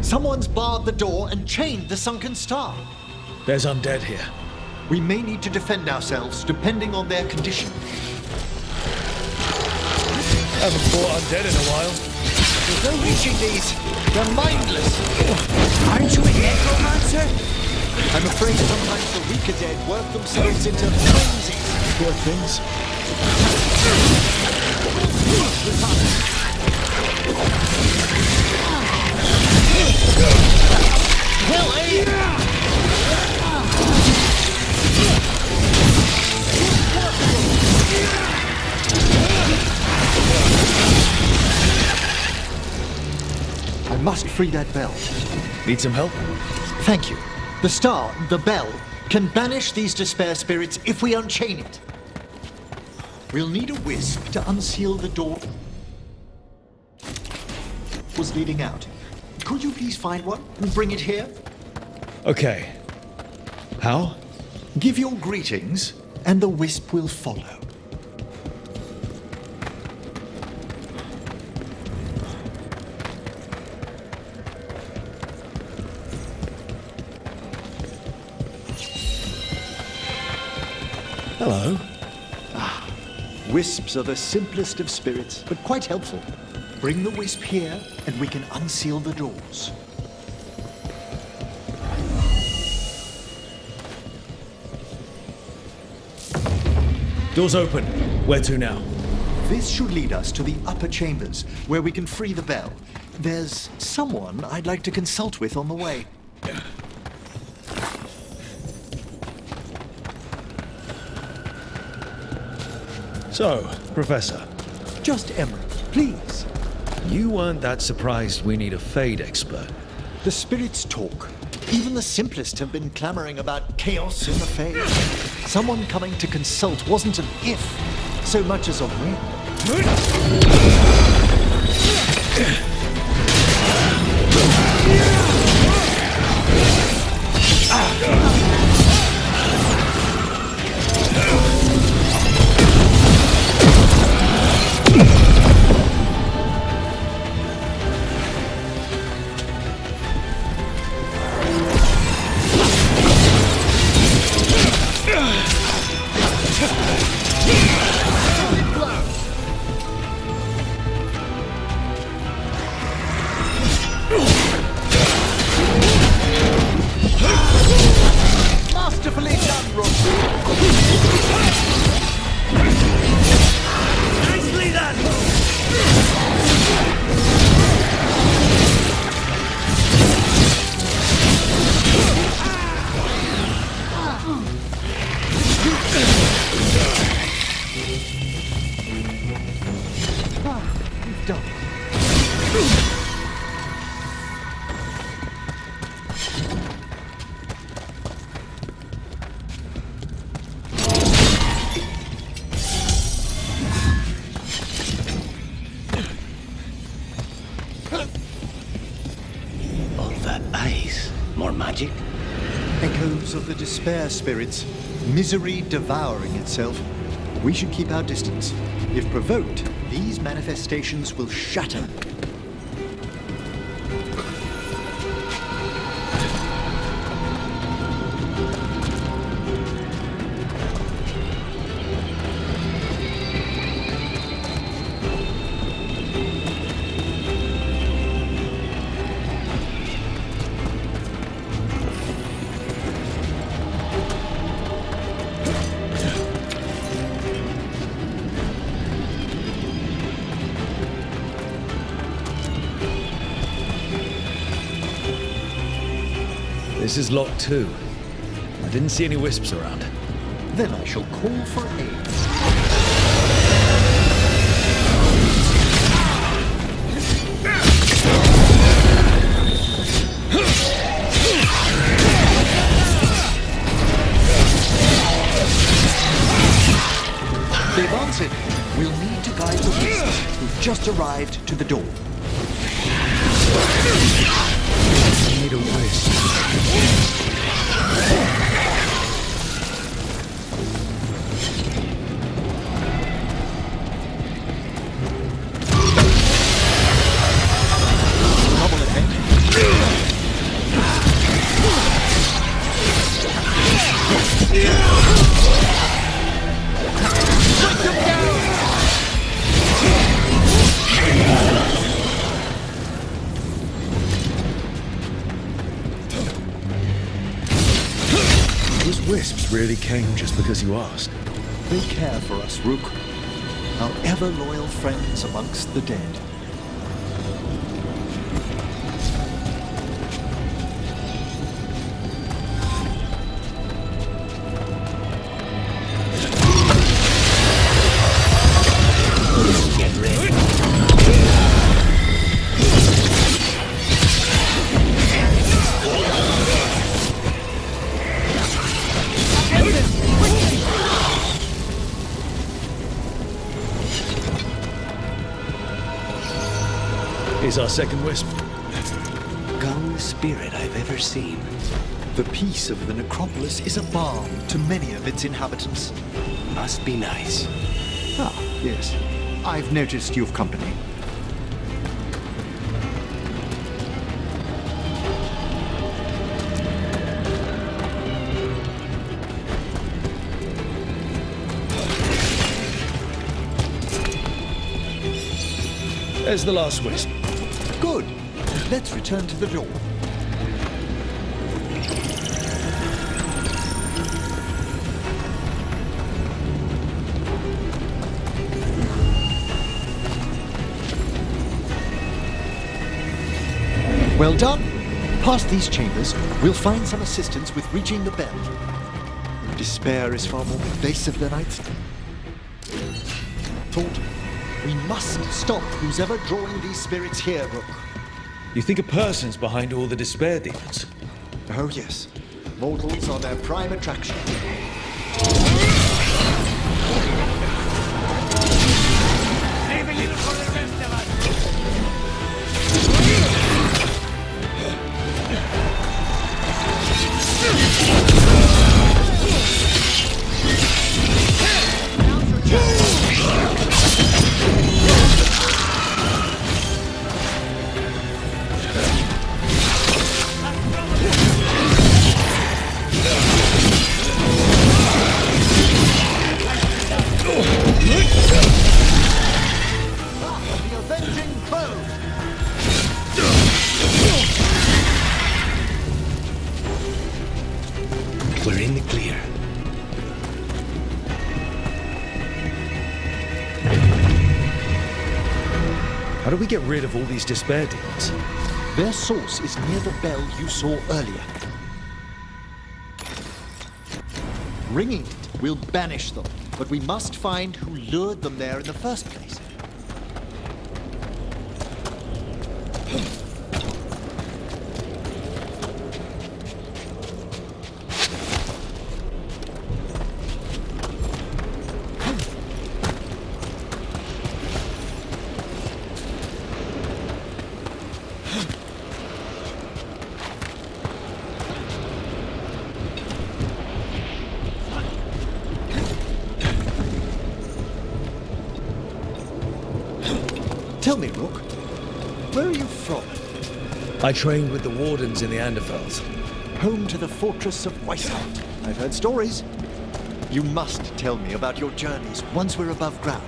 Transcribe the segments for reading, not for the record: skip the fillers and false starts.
Someone's barred the door and chained the sunken star. There's undead here. We may need to defend ourselves, depending on their condition. Haven't fought undead in a while. There's no reaching these. They're mindless. Aren't you a necromancer? I'm afraid sometimes the weaker dead work themselves into frenzies. Poor things. Hell, eh? I must free that bell. Need some help? Thank you. The star, the bell, can banish these despair spirits if we unchain it. We'll need a wisp to unseal the door. Was leading out. Could you please find one and bring it here? Okay. How? Give your greetings, and the wisp will follow. Hello. Wisps are the simplest of spirits, but quite helpful. Bring the wisp here, and we can unseal the doors. Door's open. Where to now? This should lead us to the upper chambers, where we can free the bell. There's someone I'd like to consult with on the way. So, Professor, Just Emerald, please. you weren't that surprised we need a Fade expert. The spirits talk. Even the simplest have been clamoring about chaos in the Fade. Someone coming to consult wasn't an if, so much as a when. Masterfully done, Rob. Nicely done! We've done it. All that ice. More magic? Echoes of the despair spirits, misery devouring itself. We should keep our distance. If provoked, these manifestations will shatter. This is locked too. I didn't see any wisps around. Then I shall call for aid. They've answered. We'll need to guide the wisps who've just arrived to the door. I need a wisp. Trouble ahead. wisps really came just because you asked. They care for us, Rook. Our ever-loyal friends amongst the dead. Get ready. Here's our second wisp. Calmest spirit I've ever seen. The peace of the necropolis is a balm to many of its inhabitants. Must be nice. Ah, yes. I've noticed you've company. There's the last wisp. Good. Let's return to the door. Well done. Past these chambers, we'll find some assistance with reaching the bell. Despair is far more pervasive than I'd thought. We must stop who's ever drawing these spirits here, Rook. You think a person's behind all the despair demons? Oh, yes. Mortals are their prime attraction. Save a little for the rest of us. The avenging foe! We're in the clear. How do we get rid of all these despair demons? Their source is near the bell you saw earlier. Ringing it will banish them, but we must find who lured them there in the first place. Tell me, Rook, where are you from? I trained with the wardens in the Anderfels. Home to the fortress of Weishaupt. I've heard stories. You must tell me about your journeys once we're above ground.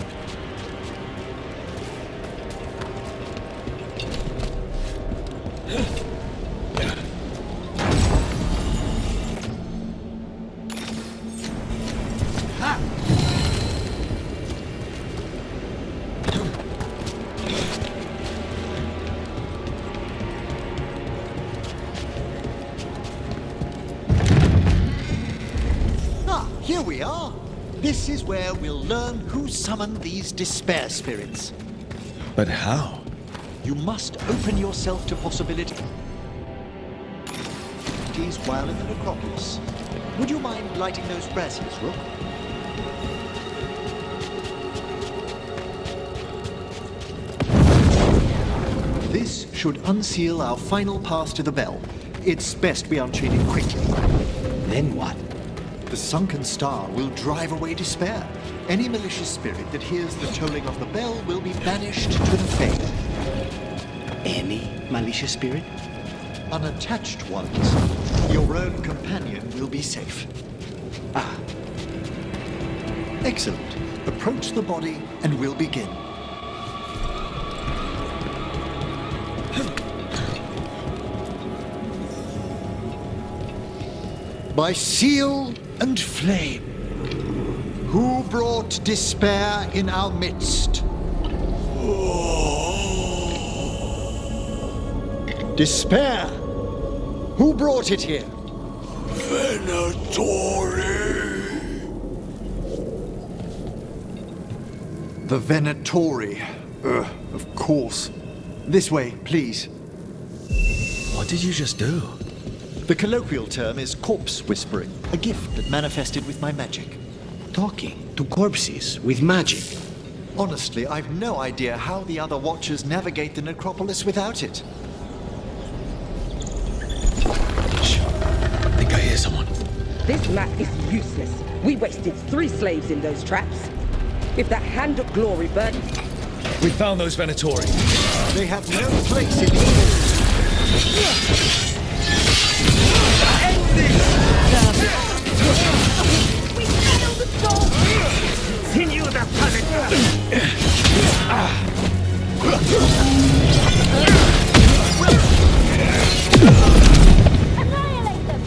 Here we are. This is where we'll learn who summoned these despair spirits. But how? You must open yourself to possibilities while in the necropolis. Would you mind lighting those braziers, Rook? This should unseal our final pass to the bell. It's best we unchain it quickly. Then what? The sunken star will drive away despair. Any malicious spirit that hears the tolling of the bell will be banished to the Fade. Any malicious spirit? Unattached ones. Your own companion will be safe. Ah, Excellent. Approach the body and we'll begin. By seal and flame. Who brought despair in our midst? Despair? Who brought it here? The Venatori. Of course. This way, please. What did you just do? The colloquial term is corpse whispering, a gift that manifested with my magic. Talking to corpses with magic. Honestly, I've no idea how the other Watchers navigate the necropolis without it. I think I hear someone. This map is useless. We wasted 3 slaves in those traps. If that Hand of Glory burnt... We found those Venatori. They have no place in the We settled the soul! Continue the punishment! Annihilate them!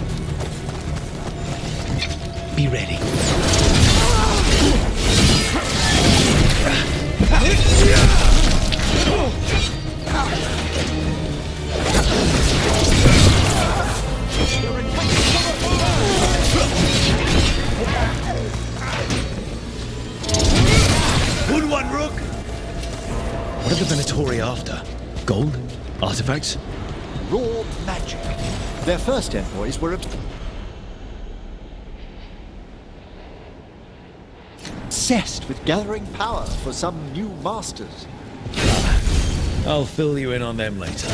Be ready. Good one, Rook! What are the Venatori after? Gold? Artifacts? raw magic. Their first envoys were obsessed with gathering power for some new masters. I'll fill you in on them later.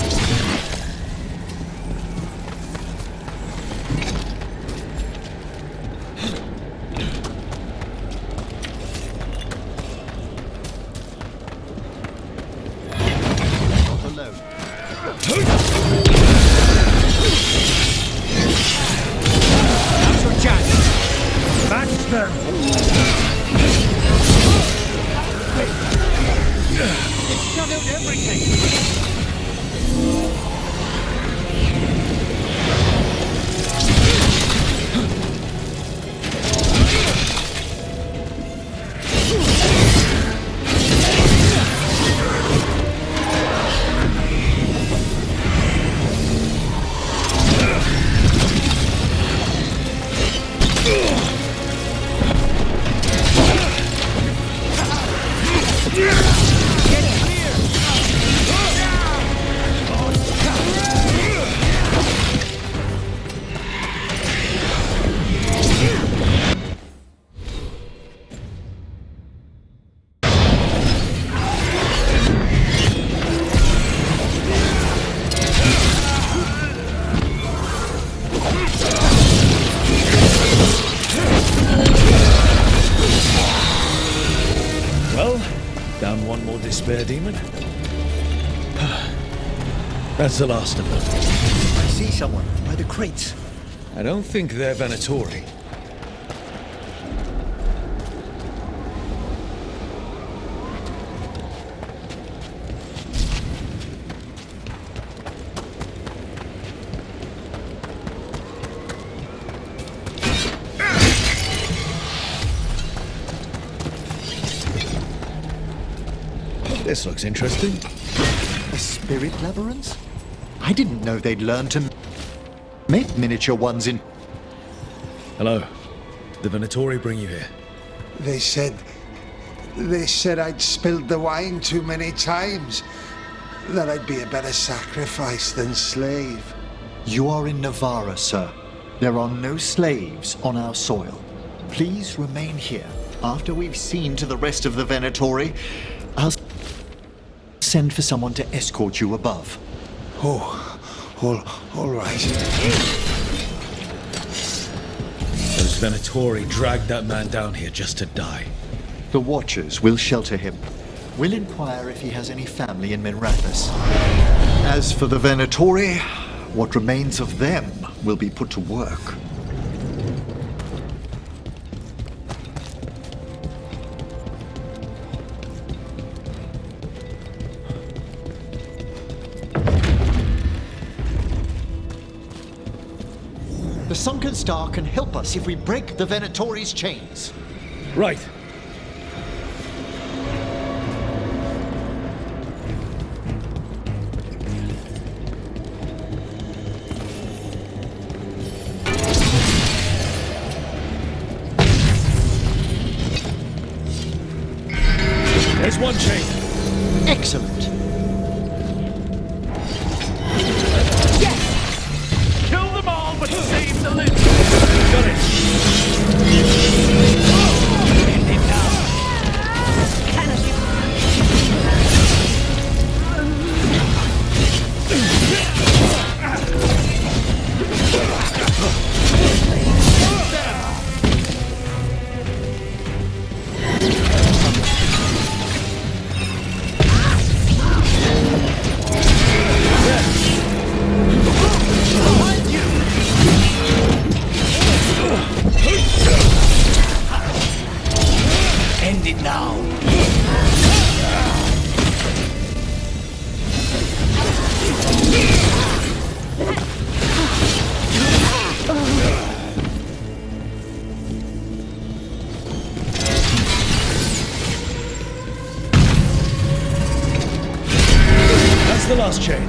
Not alone. Now's your chance! Match them! Shut out everything! Well, down one more despair demon. That's the last of them. I see someone by the crates. I don't think they're Venatori. This looks interesting. The spirit labyrinths? I didn't know they'd learn to make miniature ones in... Hello. The Venatori bring you here. They said I'd spilled the wine too many times. That I'd be a better sacrifice than slave. You are in Navarra, sir. There are no slaves on our soil. Please remain here. After we've seen to the rest of the Venatori, I'll send for someone to escort you above. All right. Those Venatori dragged that man down here just to die. The Watchers will shelter him. We'll inquire if he has any family in Minrathous. As for the Venatori, what remains of them will be put to work. The sunken star can help us if we break the Venatori's chains. Right. There's one chain. Excellent. Kill them all, but save the living! Got it. End it now. End it now. That's the last chain.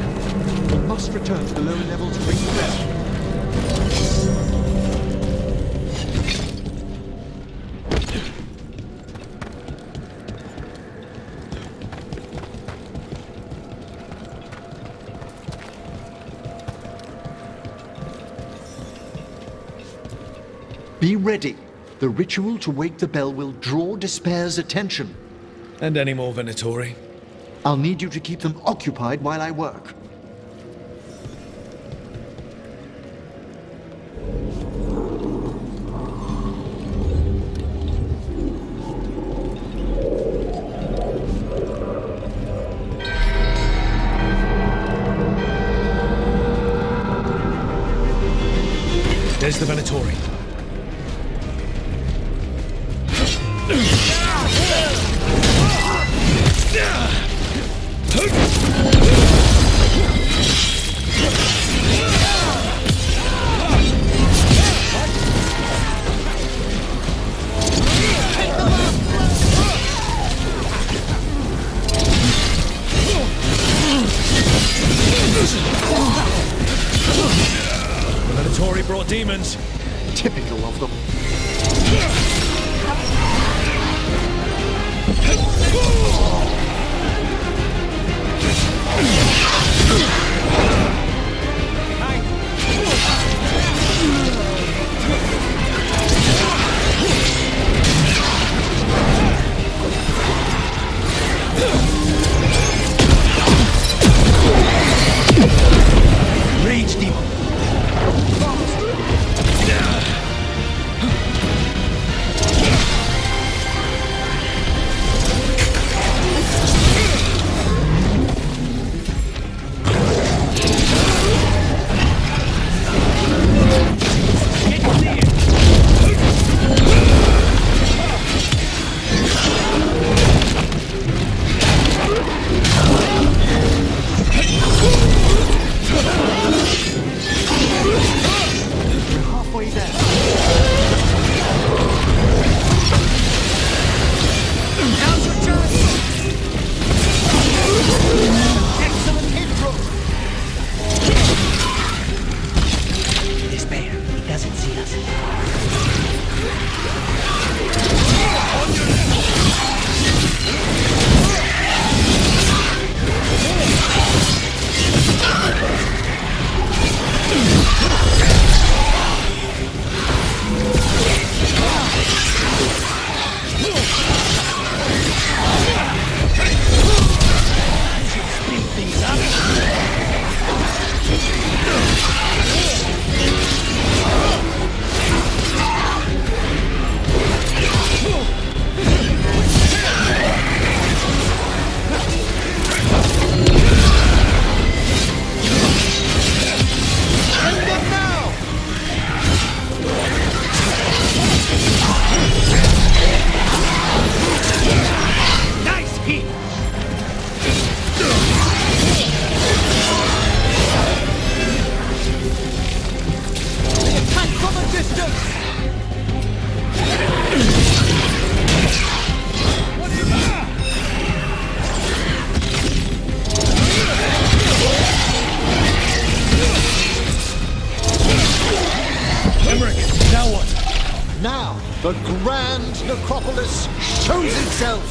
We must return to the lower level to ring the bell. Be ready. The ritual to wake the bell will draw Despair's attention. And any more Venatori? I'll need you to keep them occupied while I work. There's the Venatori. The Venatori brought demons. Typical of them. Rage demon. The grand necropolis shows itself!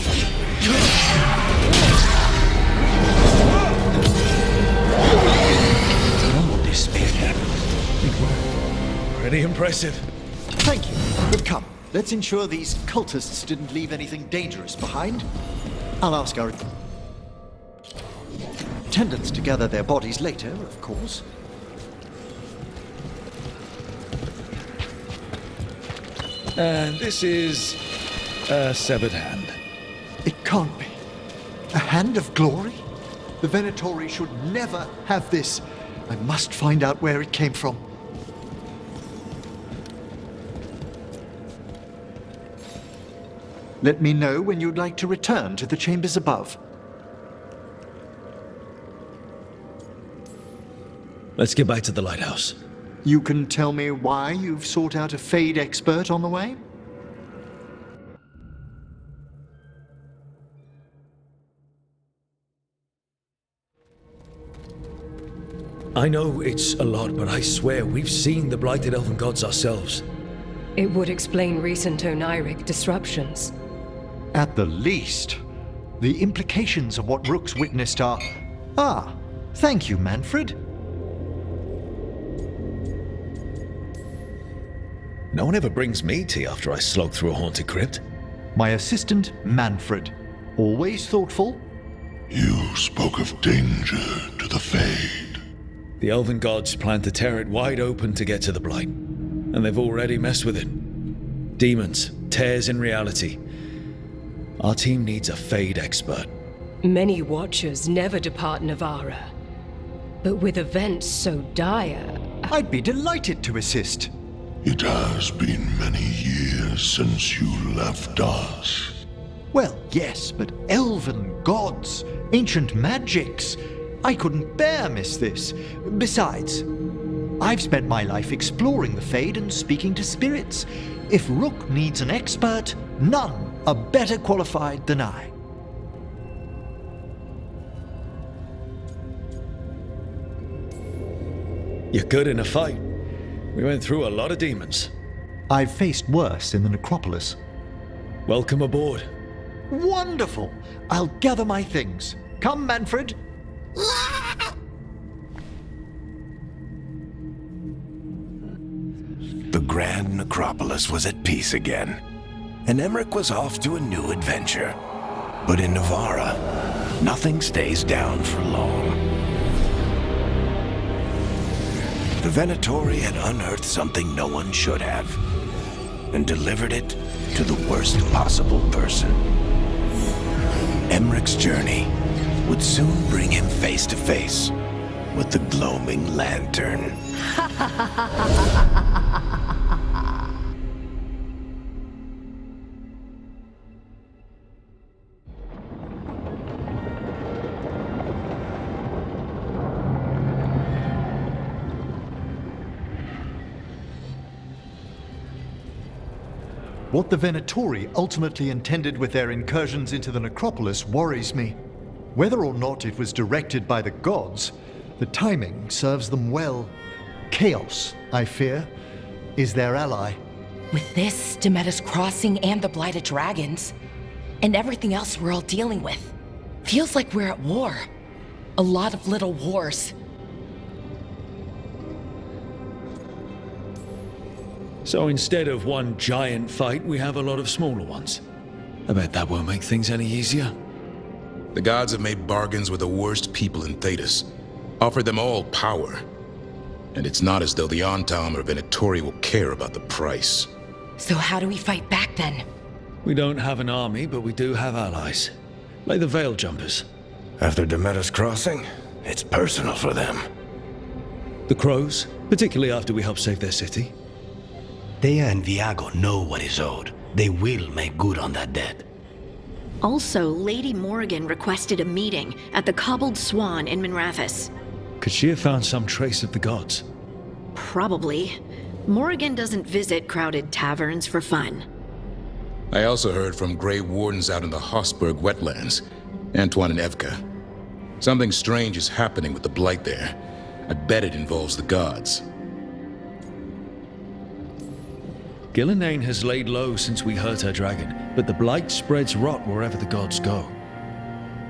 No despair. Pretty impressive. Thank you, but come, let's ensure these cultists didn't leave anything dangerous behind. I'll ask our attendants to gather their bodies later, of course. And this is a severed hand. It can't be. A hand of glory? The Venatori should never have this. I must find out where it came from. Let me know when you'd like to return to the chambers above. Let's get back to the lighthouse. You can tell me why you've sought out a Fade expert on the way? I know it's a lot, but I swear we've seen the blighted elven gods ourselves. It would explain recent Oniric disruptions. At the least. The implications of what Rook's witnessed are... Ah, thank you, Manfred. No one ever brings me tea after I slog through a haunted crypt. My assistant, Manfred. Always thoughtful. You spoke of danger to the Fade. The elven gods plan to tear it wide open to get to the Blight, and they've already messed with it. Demons, tears in reality. Our team needs a Fade expert. Many Watchers never depart Navara. But with events so dire... I'd be delighted to assist. It has been many years since you left us. Well, yes, but elven gods, ancient magics. I couldn't bear miss this. Besides, I've spent my life exploring the Fade and speaking to spirits. If Rook needs an expert, none are better qualified than I. You're good in a fight. We went through a lot of demons. I've faced worse in the necropolis. Welcome aboard. Wonderful! I'll gather my things. Come, Manfred. The grand necropolis was at peace again, and Emmerich was off to a new adventure. But in Navara, nothing stays down for long. The Venatori had unearthed something no one should have, and delivered it to the worst possible person. Emmerich's journey would soon bring him face to face with the gloaming lantern. What the Venatori ultimately intended with their incursions into the necropolis worries me. Whether or not it was directed by the gods, the timing serves them well. Chaos, I fear, is their ally. With this, Demeter's Crossing and the Blighted Dragons, and everything else we're all dealing with, feels like we're at war. A lot of little wars. So instead of one giant fight, we have a lot of smaller ones. I bet that won't make things any easier. The gods have made bargains with the worst people in Thedas, offered them all power. And it's not as though the Ontom or Venatori will care about the price. So how do we fight back then? We don't have an army, but we do have allies. Like the Veil Jumpers. After Demeter's Crossing, it's personal for them. The Crows, particularly after we helped save their city. Thea and Viago know what is owed. They will make good on that debt. Also, Lady Morrigan requested a meeting at the Cobbled Swan in Minrathous. Could she have found some trace of the gods? Probably. Morrigan doesn't visit crowded taverns for fun. I also heard from Grey Wardens out in the Hossberg wetlands, Antoine and Evka. Something strange is happening with the Blight there. I bet it involves the gods. Gillenane has laid low since we hurt her dragon, but the Blight spreads rot wherever the gods go.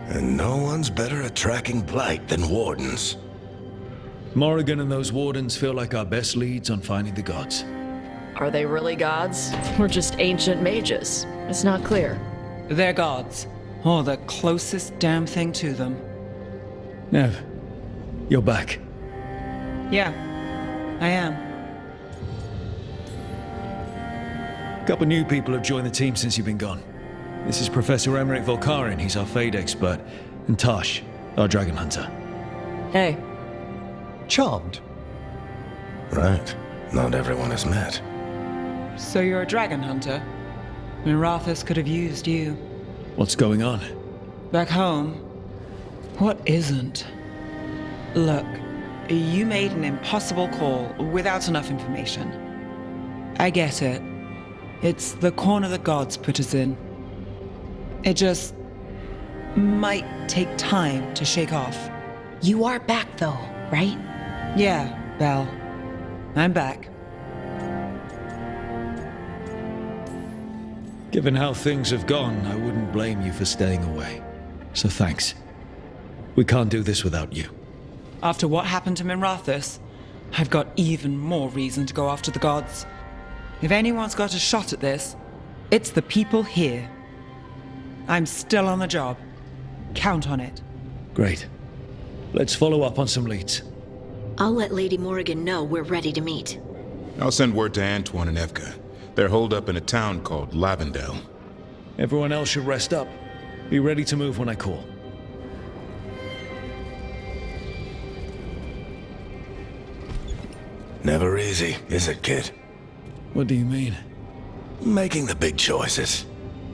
And no one's better at tracking Blight than Wardens. Morrigan and those Wardens feel like our best leads on finding the gods. Are they really gods? Or just ancient mages? It's not clear. They're gods. Or the closest damn thing to them. Nev, you're back. Yeah, I am. A couple new people have joined the team since you've been gone. This is Professor Emmerich Volkarin, he's our Fade expert, and Tosh, our Dragon Hunter. Hey. Charmed. Right. Not everyone has met. So you're a dragon hunter? Mirathus could have used you. What's going on? Back home, what isn't? Look, you made an impossible call without enough information. I get it. It's the corner the gods put us in. It just might take time to shake off. You are back though, right? Yeah, Belle. I'm back. Given how things have gone, I wouldn't blame you for staying away. So thanks. We can't do this without you. After what happened to Mirathus, I've got even more reason to go after the gods. If anyone's got a shot at this, it's the people here. I'm still on the job. Count on it. Great. Let's follow up on some leads. I'll let Lady Morrigan know we're ready to meet. I'll send word to Antoine and Evka. They're holed up in a town called Lavendel. Everyone else should rest up. Be ready to move when I call. Never easy, is it, kid? What do you mean? Making the big choices,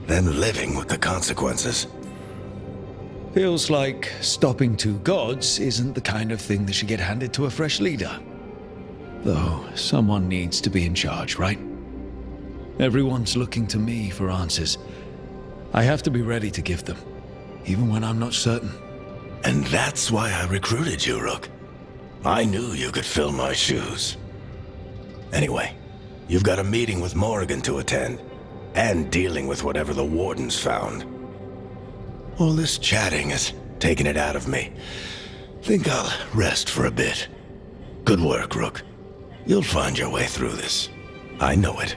then living with the consequences. Feels like stopping two gods isn't the kind of thing that should get handed to a fresh leader. Though, someone needs to be in charge, right? Everyone's looking to me for answers. I have to be ready to give them, even when I'm not certain. And that's why I recruited you, Rook. I knew you could fill my shoes. Anyway, you've got a meeting with Morrigan to attend, and dealing with whatever the Wardens found. All this chatting has taken it out of me. Think I'll rest for a bit. Good work, Rook. You'll find your way through this. I know it.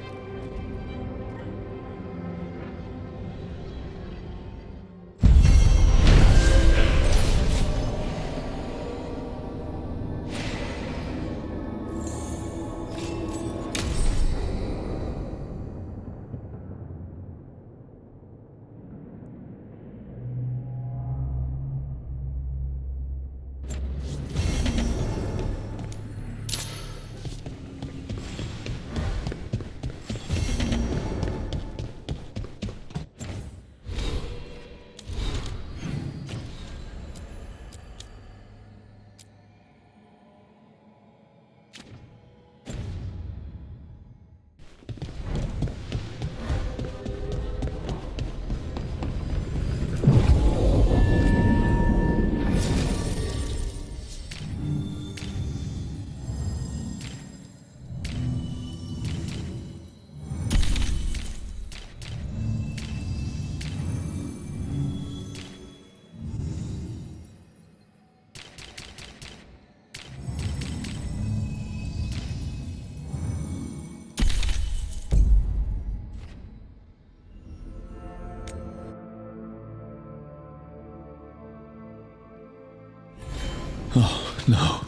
Oh, no.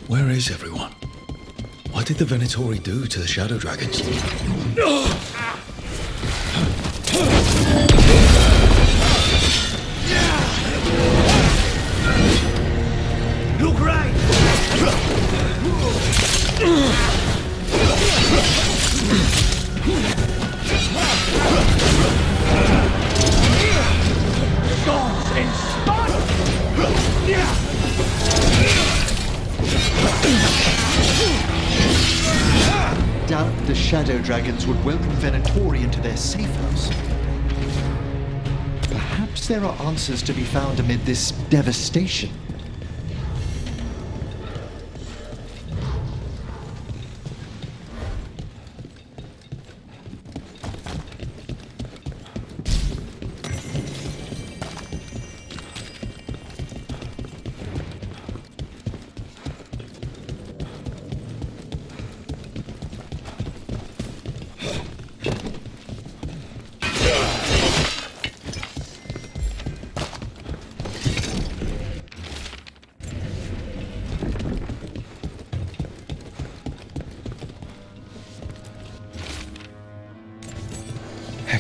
Where is everyone? What did the Venatori do to the Shadow Dragons? Look right! Gods in stun! Doubt the Shadow Dragons would welcome Venatori into their safe house. Perhaps there are answers to be found amid this devastation.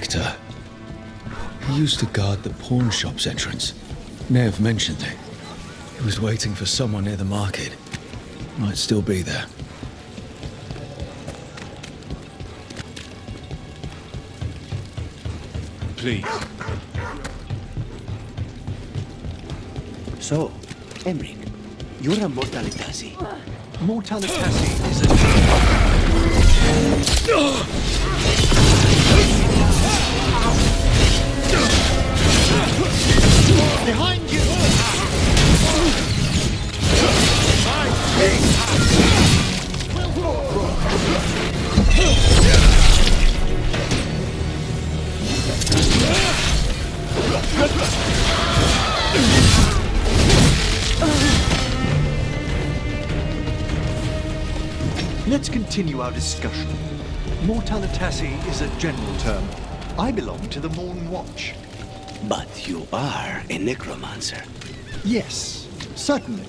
Spectre. He used to guard the pawn shop's entrance. May have mentioned it. He was waiting for someone near the market. Might still be there. Please. So, Emmerich, you're a Mortalitasi. Mortalitasi is a... Behind you! Let's continue our discussion. Mortalitasi is a general term. I belong to the Morn Watch. But you are a necromancer. Yes, certainly.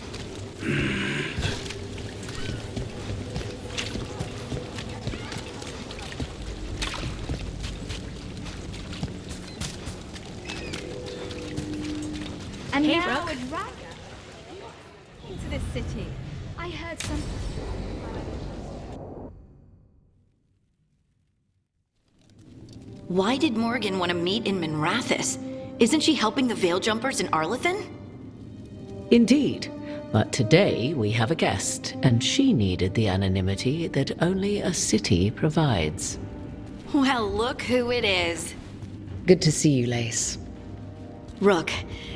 And Hey, now Rook. a dragon into this city. I heard some. Why did Morgan want to meet in Minrathous? Isn't she helping the Veil Jumpers in Arlathan? Indeed. But today we have a guest, and she needed the anonymity that only a city provides. Well, look who it is. Good to see you, Lace. Rook,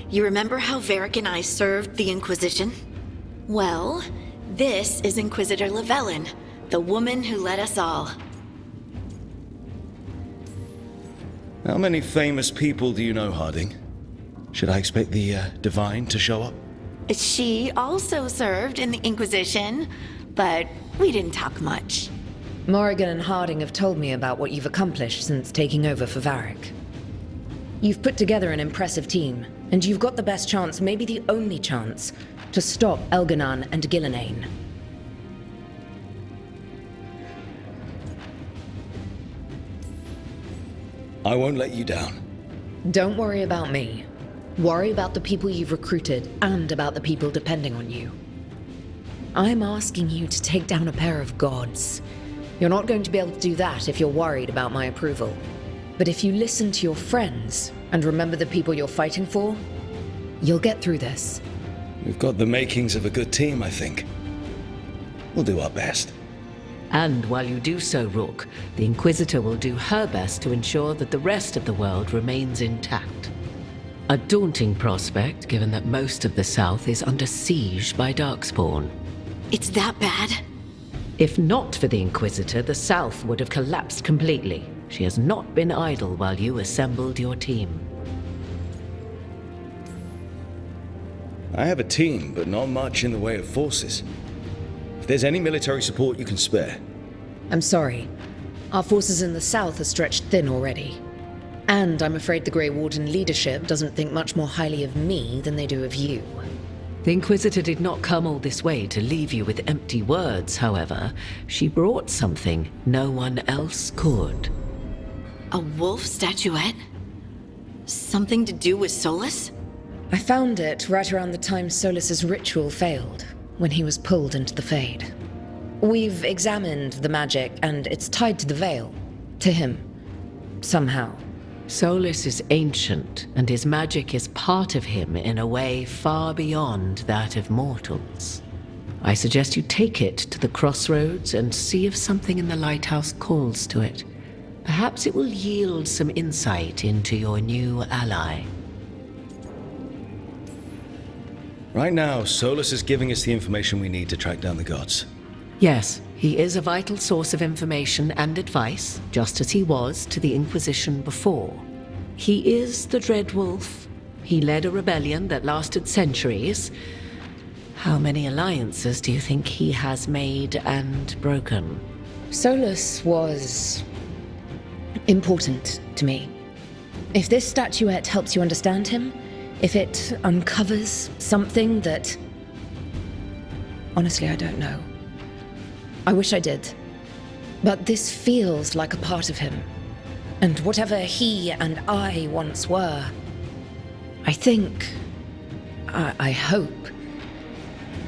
you remember how Varric and I served the Inquisition? Well, this is Inquisitor Llewellyn, the woman who led us all. How many famous people do you know, Harding? Should I expect the Divine to show up? She also served in the Inquisition, but we didn't talk much. Morrigan and Harding have told me about what you've accomplished since taking over for Varric. You've put together an impressive team, and you've got the best chance, maybe the only chance, to stop Elganon and Gillenane. I won't let you down. Don't worry about me. Worry about the people you've recruited, and about the people depending on you. I'm asking you to take down a pair of gods. You're not going to be able to do that if you're worried about my approval. But if you listen to your friends, and remember the people you're fighting for, you'll get through this. We've got the makings of a good team, I think. We'll do our best. And while you do so, Rook, the Inquisitor will do her best to ensure that the rest of the world remains intact. A daunting prospect, given that most of the South is under siege by Darkspawn. It's that bad? If not for the Inquisitor, the South would have collapsed completely. She has not been idle while you assembled your team. I have a team, but not much in the way of forces. If there's any military support you can spare. I'm sorry. Our forces in the south are stretched thin already. And I'm afraid the Grey Warden leadership doesn't think much more highly of me than they do of you. The Inquisitor did not come all this way to leave you with empty words, however. She brought something no one else could. A wolf statuette? Something to do with Solus? I found it right around the time Solus's ritual failed, when he was pulled into the Fade. We've examined the magic, and it's tied to the Veil. To him. Somehow. Solus is ancient, and his magic is part of him in a way far beyond that of mortals. I suggest you take it to the crossroads and see if something in the lighthouse calls to it. Perhaps it will yield some insight into your new ally. Right now, Solus is giving us the information we need to track down the gods. Yes, he is a vital source of information and advice, just as he was to the Inquisition before. He is the Dread Wolf. He led a rebellion that lasted centuries. How many alliances do you think he has made and broken? Solus was important to me. If this statuette helps you understand him, if it uncovers something that... Honestly, I don't know. I wish I did. But this feels like a part of him. And whatever he and I once were, I think, I hope,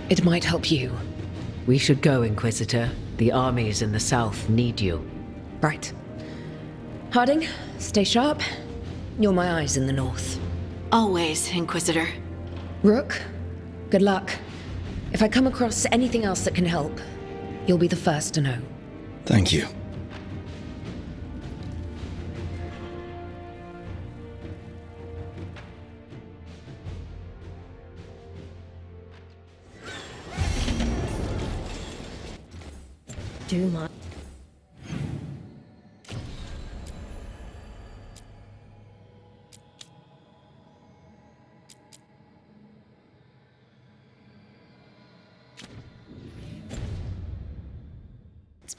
it might help you. We should go, Inquisitor. The armies in the south need you. Right. Harding, stay sharp. You're my eyes in the north. Always, Inquisitor. Rook, good luck. If I come across anything else that can help, you'll be the first to know. Thank you. Do my...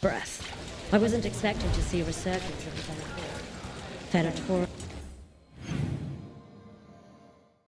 Breath. I wasn't expecting to see a resurgence of the Venator.